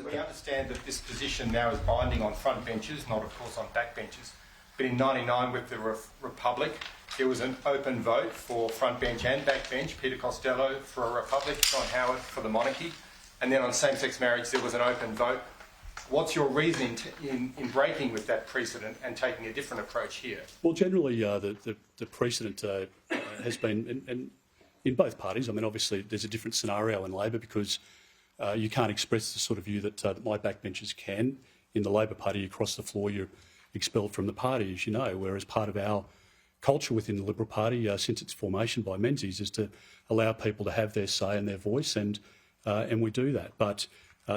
We understand that this position now is binding on front benches, not of course on back benches. But in '99 with the Republic, there was an open vote for front bench and back bench. Peter Costello for a Republic, John Howard for the monarchy. And then on same-sex marriage, there was an open vote. What's your reasoning in breaking with that precedent and taking a different approach here? Well, generally, the precedent has been, and in both parties, I mean, obviously there's a different scenario in Labor because you can't express the sort of view that my backbenchers can. In the Labor Party, you cross the floor, you're expelled from the party, as you know, whereas part of our culture within the Liberal Party since its formation by Menzies is to allow people to have their say and their voice, and we do that. But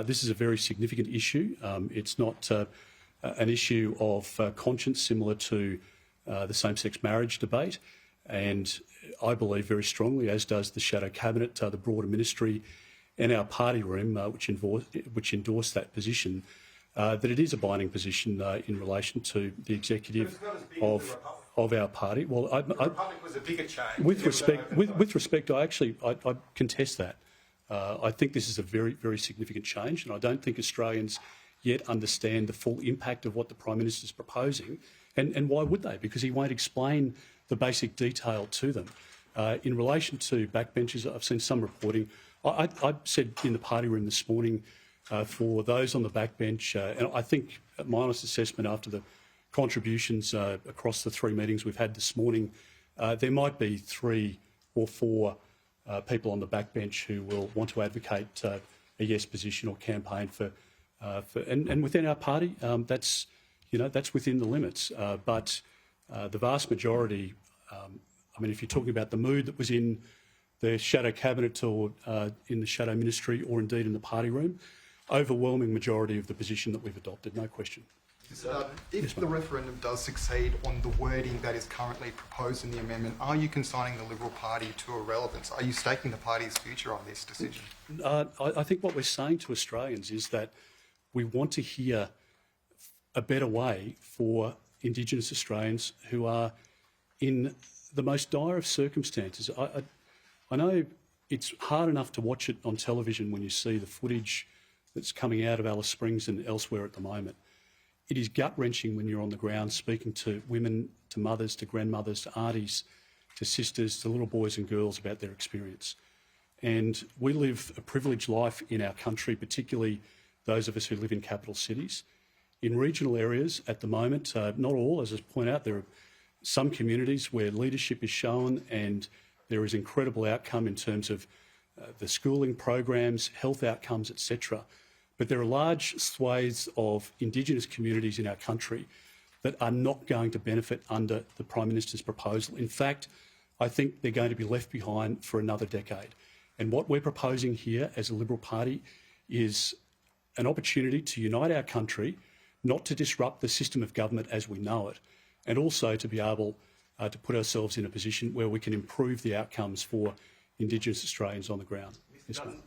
this is a very significant issue. It's not an issue of conscience similar to the same-sex marriage debate, and I believe very strongly, as does the Shadow Cabinet, the broader ministry and our party room, which endorsed that position, that it is a binding position in relation to the executive of our party. Well, the Republic was a bigger change. With respect, I contest that. I think this is a very, very significant change, and I don't think Australians yet understand the full impact of what the Prime Minister is proposing. And why would they? Because he won't explain the basic detail to them. In relation to backbenchers, I've seen some reporting. I said in the party room this morning, for those on the backbench, and I think my honest assessment after the contributions across the 3 meetings we've had this morning, there might be 3 or 4 people on the backbench who will want to advocate a yes position or campaign for and within our party, that's within the limits. But the vast majority, I mean, if you're talking about the mood that was in the Shadow Cabinet or in the Shadow Ministry or indeed in the party room, overwhelming majority of the position that we've adopted, no question. If the referendum does succeed on the wording that is currently proposed in the amendment, are you consigning the Liberal Party to irrelevance? Are you staking the party's future on this decision? I think what we're saying to Australians is that we want to hear a better way for Indigenous Australians who are in the most dire of circumstances. I know it's hard enough to watch it on television when you see the footage that's coming out of Alice Springs and elsewhere at the moment. It is gut-wrenching when you're on the ground speaking to women, to mothers, to grandmothers, to aunties, to sisters, to little boys and girls about their experience. And we live a privileged life in our country, particularly those of us who live in capital cities. In regional areas at the moment, not all, as I point out, there are some communities where leadership is shown and there is incredible outcome in terms of the schooling programs, health outcomes, etc. But there are large swathes of Indigenous communities in our country that are not going to benefit under the Prime Minister's proposal. In fact, I think they're going to be left behind for another decade. And what we're proposing here as a Liberal Party is an opportunity to unite our country, not to disrupt the system of government as we know it, and also to be able to put ourselves in a position where we can improve the outcomes for Indigenous Australians on the ground. Mr. Dutton,